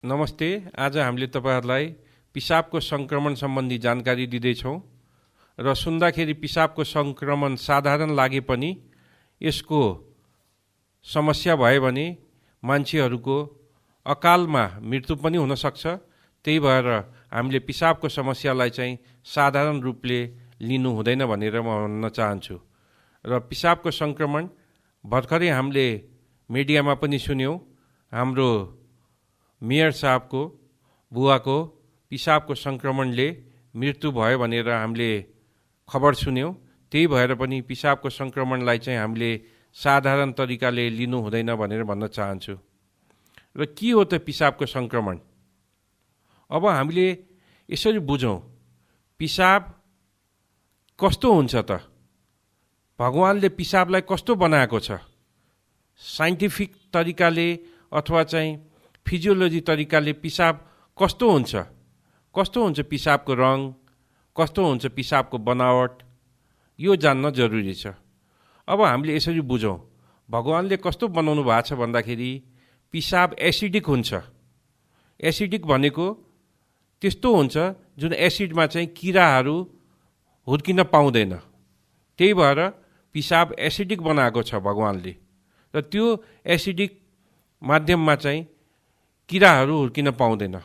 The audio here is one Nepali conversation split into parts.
नमस्ते। आज हामीले तपाईहरुलाई पिसाबको संक्रमण सम्बन्धी जानकारी दिँदैछौँ र सुन्दाखेरि पिसाबको संक्रमण साधारण लागे पनि यसको समस्या भयो भने मान्छेहरूको अकालमा मृत्यु पनि हुन सक्छ। त्यही भएर हामीले पिसाबको समस्यालाई चाहिँ साधारण रूपले लिनु हुँदैन भनेर म भन्न चाहन्छु। र पिसाबको संक्रमण भर्खरै हामीले मिडियामा पनि सुन्यौं। हाम्रो मेयर साहबको बुवाको पिसाबको संक्रमणले मृत्यु भयो भनेर हामीले खबर सुन्यौं। त्यही भएर पनि पिसाबको संक्रमणलाई चाहिँ हामीले साधारण तरिकाले लिनु हुँदैन भनेर भन्न चाहन्छु। र के हो त पिसाबको संक्रमण? अब हामीले यसरी बुझौं, पिसाब कस्तो हुन्छ त? भगवानले पिसाबलाई कस्तो बनाएको छ? साइन्टिफिक तरिकाले अथवा चाहिँ फिजियोलोजी तरिकाले पिसाब कस्तो हुन्छ? कस्तो हुन्छ पिसाबको रङ? कस्तो हुन्छ पिसाबको बनावट? यो जान्न जरुरी छ। अब हामीले यसरी बुझौं, भगवानले कस्तो बनाउनु भएको छ भन्दाखेरि पिसाब एसिडिक हुन्छ। एसिडिक भनेको त्यस्तो हुन्छ जुन एसिडमा चाहिँ किराहरू हुर्किन पाउँदैन। त्यही भएर पिसाब एसिडिक बनाएको छ भगवानले। र त्यो एसिडिक माध्यममा चाहिँ किराहरू हुर्किन पाउँदैन।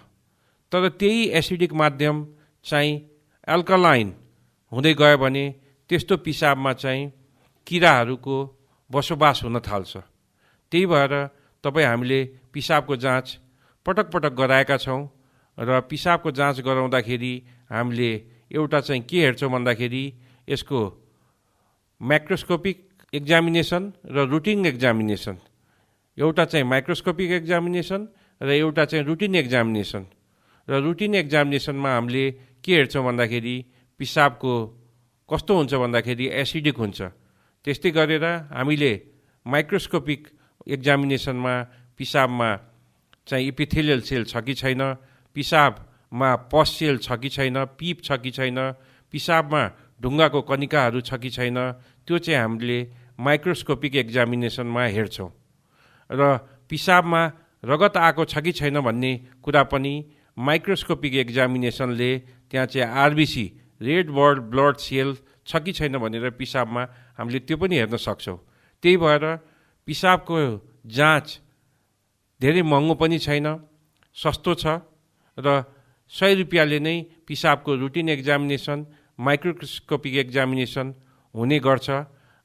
तर त्यही एसिडिक माध्यम चाहिँ एल्कलाइन हुँदै गयो भने त्यस्तो पिसाबमा चाहिँ किराहरूको बसोबास हुन थाल्छ। त्यही भएर हामीले पिसाबको जाँच पटक पटक गराएका छौँ। र पिसाबको जाँच गराउँदाखेरि हामीले एउटा चाहिँ के हेर्छौँ भन्दाखेरि यसको माइक्रोस्कोपिक एक्जामिनेसन र रुटिन एक्जामिनेसन। एउटा चाहिँ माइक्रोस्कोपिक एक्जामिनेसन र एउटा चाहिँ रुटिन एक्जामिनेसन। र रुटिन एक्जामिनेसनमा हामीले के हेर्छौँ भन्दाखेरि पिसाबको कस्तो हुन्छ भन्दाखेरि एसिडिक हुन्छ। त्यस्तै गरेर हामीले माइक्रोस्कोपिक एक्जामिनेसनमा पिसाबमा चाहिँ इपिथेलियल सेल छ कि छैन, पिसाबमा पस सेल छ कि छैन, पिप छ कि छैन, पिसाबमा ढुङ्गाको कणिकाहरू छ कि छैन, त्यो चाहिँ हामीले माइक्रोस्कोपिक एक्जामिनेसनमा हेर्छौँ। र पिसाबमा रगत आएको छ कि छैन भन्ने कुरा पनि माइक्रोस्कोपिक एक्जामिनेसनले त्यहाँ चाहिँ आरबिसी रेड ब्लड सेल छ कि छैन भनेर पिसाबमा हामीले त्यो पनि हेर्न सक्छौँ। त्यही भएर पिसाबको जाँच धेरै महँगो पनि छैन, सस्तो छ। र 100 रुपियाँले नै पिसाबको रुटिन एक्जामिनेसन, माइक्रोस्कोपिक एक्जामिनेसन हुने गर्छ।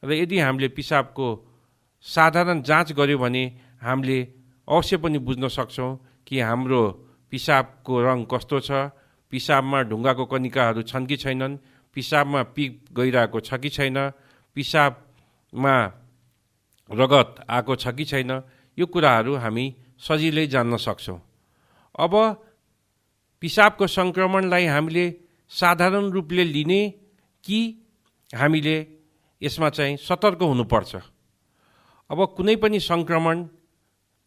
र यदि हामीले पिसाबको साधारण जाँच गर्यो भने हामीले अवश्य पनि बुझ्न सक्छौँ कि हाम्रो पिसाबको रङ कस्तो छ, पिसाबमा ढुङ्गाको कणिकाहरू छन् कि छैनन्, पिसाबमा पिप गइरहेको छ कि छैन, पिसाबमा रगत आएको छ कि छैन, यो कुराहरू हामी सजिलै जान्न सक्छौँ। अब पिसाबको संक्रमणलाई हामीले साधारण रूपले लिने कि हामीले यसमा चाहिँ सतर्क हुनुपर्छ? अब कुनै पनि संक्रमण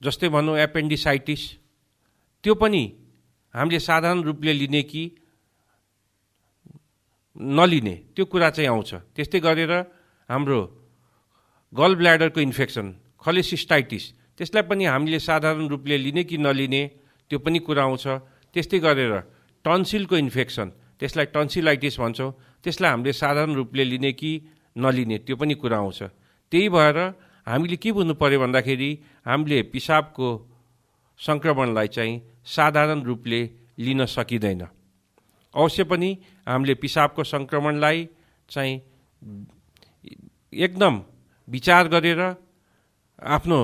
जस्तै भनौँ एपेन्डिसाइटिस, त्यो पनि हामीले साधारण रूपले लिने कि नलिने, त्यो कुरा चाहिँ आउँछ। त्यस्तै गरेर हाम्रो गल ब्ल्याडरको इन्फेक्सन, खोलेसिस्टाइटिस, त्यसलाई पनि हामीले साधारण रूपले लिने कि नलिने, त्यो पनि कुरा आउँछ। त्यस्तै गरेर टन्सिलको इन्फेक्सन, त्यसलाई टन्सिलाइटिस भन्छौँ, त्यसलाई हामीले साधारण रूपले लिने कि नलिने, त्यो पनि कुरा आउँछ। त्यही भएर हामीले के बुझ्नु पर्यो भन्दाखेरि हामीले पिसाबको संक्रमणलाई चाहिँ साधारण रूपले लिन सकिँदैन। अवश्य पनि हामीले पिसाबको संक्रमणलाई चाहिँ एकदम विचार गरेर आफ्नो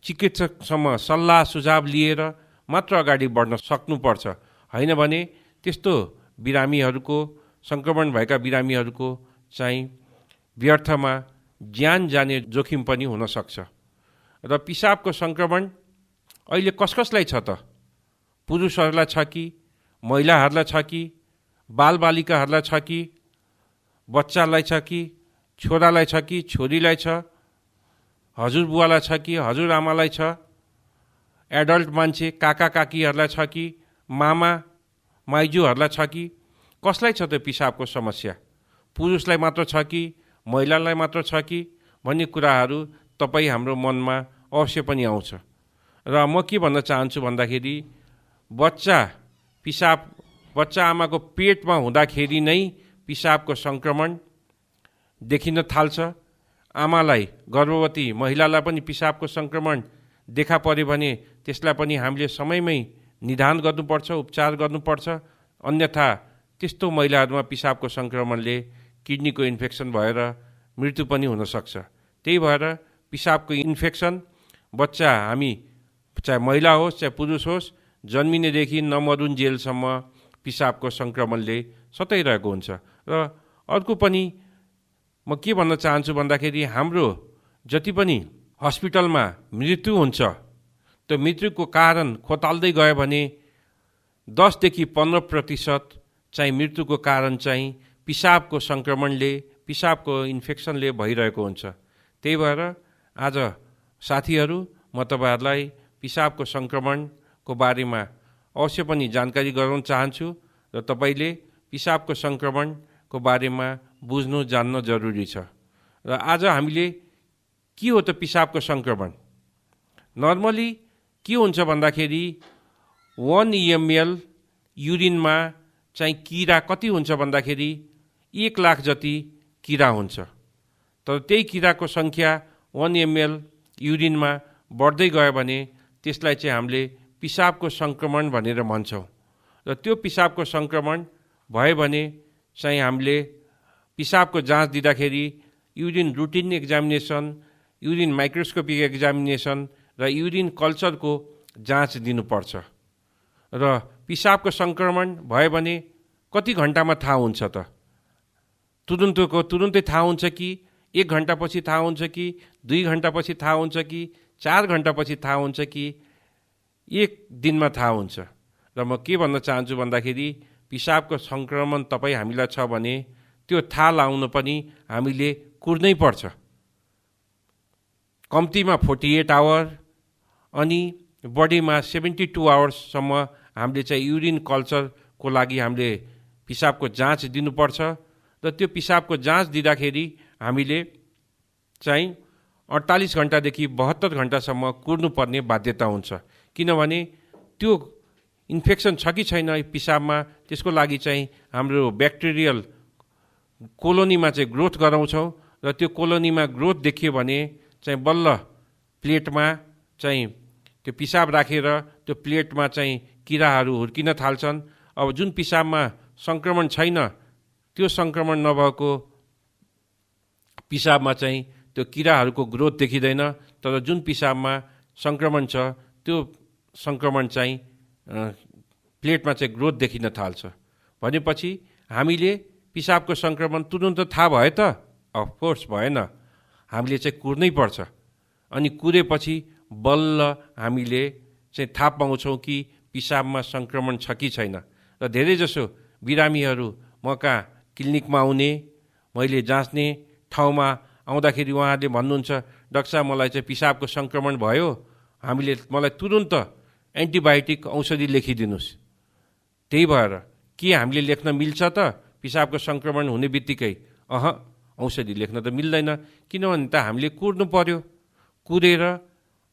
चिकित्सकसँग सल्लाह सुझाव लिएर मात्र अगाडि बढ्न सक्नुपर्छ। होइन भने त्यस्तो बिरामीहरूको, संक्रमण भएका बिरामीहरूको चाहिँ व्यर्थमा ज्यान जाने जोखिम पनि हुन सक्छ। र पिसाबको संक्रमण अहिले कसलाई छ त? पुरुषहरूलाई छ कि, महिलाहरूलाई छ कि, बालबालिकाहरूलाई छ कि, बच्चालाई छ कि, छोरालाई छ कि, छोरीलाई छ, हजुरबुवालाई छ कि, हजुरआमालाई छ, एडल्ट मान्छे काका काकीहरूलाई छ कि, मामा माइजूहरूलाई छ कि, कसलाई छ त पिसाबको समस्या? पुरुषलाई मात्र छ कि, महिलालाई मात्र छ कि भन्ने कुराहरू तपाईँ हाम्रो मनमा अवश्य पनि आउँछ। र म के भन्न चाहन्छु भन्दाखेरि बच्चा आमाको पेटमा हुँदाखेरि नै पिसाबको सङ्क्रमण देखिन थाल्छ। आमालाई, गर्भवती महिलालाई पनि पिसाबको सङ्क्रमण देखा पर्यो भने त्यसलाई पनि हामीले समयमै निदान गर्नुपर्छ, उपचार गर्नुपर्छ। अन्यथा त्यस्तो महिलाहरूमा पिसाबको सङ्क्रमणले किडनीको इन्फेक्सन भएर मृत्यु पनि हुनसक्छ। त्यही भएर पिसाबको इन्फेक्सन बच्चा, हामी चाहे महिला होस् चाहे पुरुष होस्, जन्मिनेदेखि नमरुन्जेलसम्म पिसाबको सङ्क्रमणले सताइरहेको हुन्छ। र अर्को पनि म के भन्न चाहन्छु भन्दाखेरि हाम्रो जति पनि हस्पिटलमा मृत्यु हुन्छ, त्यो मृत्युको कारण खोताल्दै गयो भने 10 देखि 15% चाहिँ मृत्युको कारण चाहिँ पिसाबको सङ्क्रमणले, पिसाबको इन्फेक्सनले भइरहेको हुन्छ। त्यही भएर आज साथीहरू, म तपाईँहरूलाई पिसाबको सङ्क्रमणको बारेमा अवश्य पनि जानकारी गराउन चाहन्छु र तपाईँले पिसाबको सङ्क्रमणको बारेमा बुझ्नु जान्न जरुरी छ। र आज हामीले के हो त पिसाबको सङ्क्रमण? नर्मली के हुन्छ भन्दाखेरि 1 ml युरिनमा चाहिँ किरा कति हुन्छ भन्दाखेरि 1 लाख जति किरा हुन्छ। तर त्यही किराको सङ्ख्या 1 ml युरिनमा बढ्दै गयो भने त्यसलाई चाहिँ हामीले पिसाबको सङ्क्रमण भनेर भन्छौँ। र त्यो पिसाबको सङ्क्रमण भयो भने चाहिँ हामीले पिसाबको जाँच दिँदाखेरि urine routine examination, urine microscopic examination र युरिन कल्चरको जाँच दिनुपर्छ। र पिसाबको सङ्क्रमण भयो भने कति घन्टामा थाहा हुन्छ त? तुरुन्तै थाहा हुन्छ कि 1 घन्टापछि थाहा हुन्छ कि 2 घन्टापछि थाहा हुन्छ कि 4 घन्टापछि थाहा हुन्छ कि 1 दिनमा थाहा हुन्छ? र म के भन्न चाहन्छु भन्दाखेरि पिसाबको सङ्क्रमण तपाईँ हामीलाई छ भने त्यो थाहा लाउन पनि हामीले कुर्नै पर्छ। कम्तीमा 48 आवर अनि बडीमा 72 आवर्ससम्म हामीले चाहिँ युरिन कल्चरको लागि हामीले पिसाबको जाँच दिनुपर्छ। र त्यो पिसाबको जाँच दिँदाखेरि हामीले चाहिँ 48 घन्टादेखि 72 घन्टासम्म कुर्नुपर्ने बाध्यता हुन्छ। किनभने त्यो इन्फेक्सन छ कि छैन पिसाबमा, त्यसको लागि चाहिँ हाम्रो ब्याक्टेरियल कोलोनीमा चाहिँ ग्रोथ गराउँछौँ। र त्यो कोलोनीमा ग्रोथ देखियो भने चाहिँ बल्ल प्लेटमा चाहिँ त्यो पिसाब राखेर त्यो प्लेटमा चाहिँ किराहरू हुर्किन थाल्छन्। अब जुन पिसाबमा सङ्क्रमण छैन, त्यो सङ्क्रमण नभएको पिसाबमा चाहिँ त्यो किराहरूको ग्रोथ देखिँदैन। तर जुन पिसाबमा सङ्क्रमण छ त्यो सङ्क्रमण चाहिँ प्लेटमा चाहिँ ग्रोथ देखिन थाल्छ। भनेपछि हामीले पिसाबको सङ्क्रमण तुरुन्त थाहा भयो त? अफकोर्स भएन। हामीले चाहिँ कुर्नै पर्छ। अनि कुरेपछि बल्ल हामीले चाहिँ थाहा पाउँछौँ कि पिसाबमा सङ्क्रमण छ कि छैन। र धेरैजसो बिरामीहरू म कहाँ क्लिनिकमा आउने, मैले जाँच्ने ठाउँमा आउँदाखेरि उहाँहरूले भन्नुहुन्छ, डाक्टर साहब मलाई चाहिँ पिसाबको सङ्क्रमण भयो, मलाई तुरुन्त एन्टिबायोटिक औषधि लेखिदिनुहोस्। त्यही भएर के हामीले लेख्न मिल्छ त? पिसाबको सङ्क्रमण हुने बित्तिकै औषधि लेख्न त मिल्दैन। किनभने त हामीले कुर्नु पर्यो। कुरेर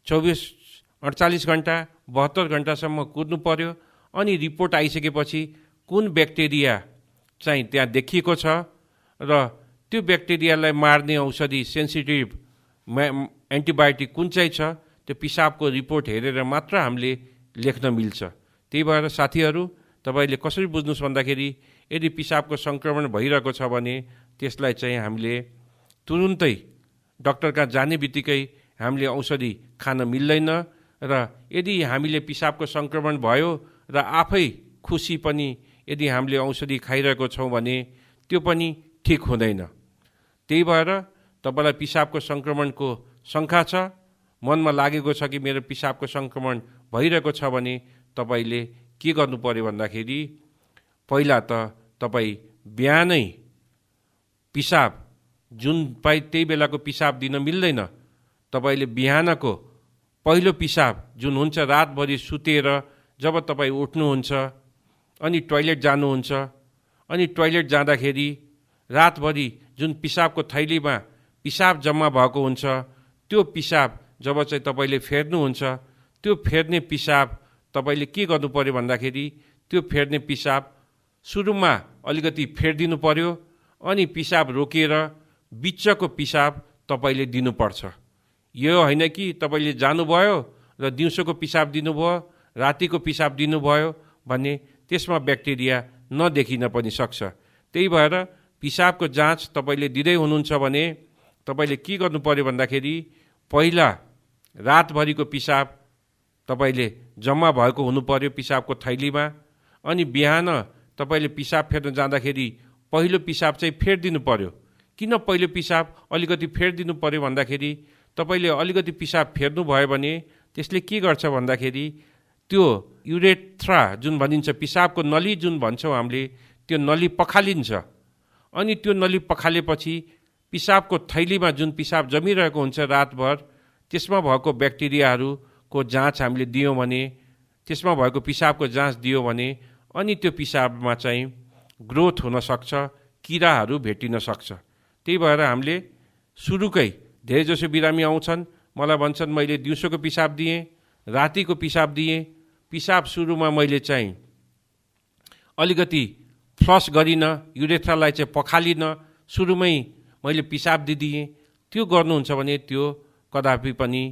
48 घन्टा 72 घन्टासम्म कुर्नु पर्यो। अनि रिपोर्ट आइसकेपछि कुन ब्याक्टेरिया चाहिँ त्यहाँ देखिएको छ र त्यो ब्याक्टेरियालाई मार्ने औषधि सेन्सिटिभ एन्टिबायोटिक कुन चाहिँ छ, त्यो पिसाबको रिपोर्ट हेरेर मात्र हामीले लेख्न मिल्छ। त्यही भएर साथीहरू, तपाईँले कसरी बुझ्नुहोस् भन्दाखेरि यदि पिसाबको सङ्क्रमण भइरहेको छ भने त्यसलाई चाहिँ हामीले तुरुन्तै डाक्टर कहाँ जाने बित्तिकै हामीले औषधि खान मिल्दैन। र यदि हामीले पिसाबको सङ्क्रमण भयो र आफै खुसी पनि यदि हामीले औषधि खाइरहेको छौँ भने त्यो पनि ठिक हुँदैन। त्यही भएर तपाईँलाई पिसाबको सङ्क्रमणको शङ्का छ, मनमा लागेको छ कि मेरो पिसाबको सङ्क्रमण भइरहेको छ भने तपाईँले के गर्नु पर्यो भन्दाखेरि पहिला त तपाईँ बिहानै पिसाब जुन त्यही बेलाको पिसाब दिन मिल्दैन, तपाईँले बिहानको पहिलो पिसाब जुन हुन्छ रातभरि सुतेर जब तपाईँ उठ्नुहुन्छ अनि टोइलेट जानुहुन्छ, अनि टोइलेट जाँदाखेरि रातभरि जुन पिसाबको थैलीमा पिसाब जम्मा भएको हुन्छ त्यो पिसाब जब चाहिँ तपाईँले फेर्नुहुन्छ त्यो फेर्ने पिसाब तपाईँले के गर्नु पर्यो भन्दाखेरि त्यो फेर्ने पिसाब सुरुमा अलिकति फेरिदिनु पर्यो, अनि पिसाब रोकेर बिचको पिसाब तपाईँले दिनुपर्छ। यो होइन कि तपाईँले जानुभयो र दिउँसोको पिसाब दिनुभयो, रातिको पिसाब दिनुभयो भने त्यसमा ब्याक्टेरिया नदेखिन पनि सक्छ। त्यही भएर पिसाबको जाँच तपाईँले दिँदै हुनुहुन्छ भने तपाईँले के गर्नु पर्यो भन्दाखेरि पहिला रातभरिको पिसाब तपाईँले जम्मा भएको हुनु पर्यो पिसाबको थैलीमा, अनि बिहान तपाईँले पिसाब फेर्न जाँदाखेरि पहिलो पिसाब चाहिँ फेरिदिनु पर्यो। किन पहिलो पिसाब अलिकति फेरिदिनु पर्यो भन्दाखेरि तपाईँले अलिकति पिसाब फेर्नुभयो भने त्यसले के गर्छ भन्दाखेरि त्यो युरेथ्रा जुन भनिन्छ, पिसाबको नली जुन भन्छौँ हामीले, त्यो नली पखालिन्छ। अनि त्यो नली पखालेपछि पिसाबको थैलीमा जुन पिसाब जमिरहेको हुन्छ रातभर, त्यसमा भएको ब्याक्टेरियाहरूको जाँच हामीले दियौँ भने, त्यसमा भएको पिसाबको जाँच दियो भने अनि त्यो पिसाबमा चाहिँ ग्रोथ हुन सक्छ, किराहरू भेटिन सक्छ। त्यही भएर हामीले सुरुकै धेरैजसो बिरामी आउँछन्, मलाई भन्छन् मैले दिउँसोको पिसाब दिएँ, रातिको पिसाब दिएँ, पिसाब सुरुमा मैले चाहिँ अलिकति फ्लस गरिनँ, युरेथ्रालाई चाहिँ पखालिनँ, सुरुमै मैले पिसाब दिदिएँ। त्यो गर्नुहुन्छ भने त्यो कदापि पनि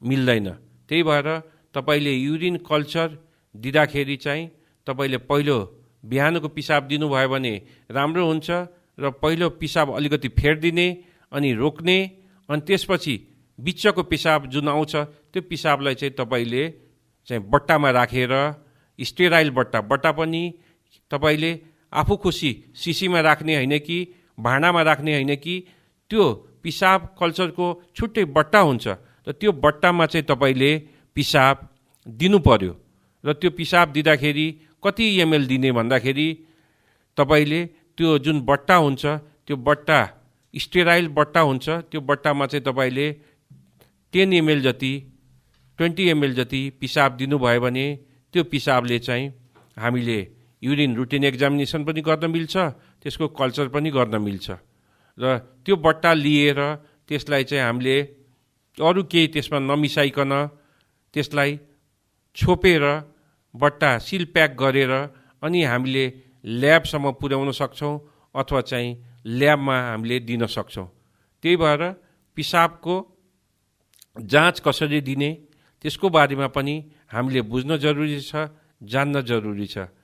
मिल्दैन। त्यही भएर तपाईँले युरिन कल्चर दिँदाखेरि चाहिँ तपाईँले पहिलो बिहानको पिसाब दिनुभयो भने राम्रो हुन्छ, र पहिलो पिसाब अलिकति फेरिदिने अनि रोक्ने, अनि त्यसपछि बिचको पिसाब जुन आउँछ त्यो पिसाबलाई चाहिँ तपाईँले चाहिँ बट्टामा राखेर, स्टेराइल बट्टा पनि तपाईँले आफू खुसी सिसीमा राख्ने होइन कि भाँडामा राख्ने होइन कि त्यो पिसाब कल्चरको छुट्टै बट्टा हुन्छ, र त्यो बट्टामा चाहिँ तपाईँले पिसाब दिनु पर्यो। र त्यो पिसाब दिँदाखेरि कति एमएल दिने भन्दाखेरि तपाईँले त्यो जुन बट्टा हुन्छ त्यो बट्टा स्टेराइल बट्टा हुन्छ, त्यो बट्टामा चाहिँ तपाईँले 10 एमएल जति 20 एमएल जति पिसाब दिनुभयो भने त्यो पिसाबले चाहिँ हामीले युरिन रुटिन एक्जामिनेसन पनि गर्न मिल्छ, त्यसको कल्चर पनि गर्न मिल्छ। र त्यो बट्टा लिएर त्यसलाई चाहिँ हामीले अरू केही त्यसमा नमिसाइकन त्यसलाई छोपेर बट्टा सिल प्याक गरेर अनि हामीले ल्याबसम्म पुर्याउन सक्छौँ, अथवा चाहिँ ल्याबमा हामीले दिन सक्छौँ। त्यही भएर पिसाबको जाँच कसरी दिने त्यसको बारेमा पनि हामीले बुझ्न जरुरी छ, जान्न जरुरी छ।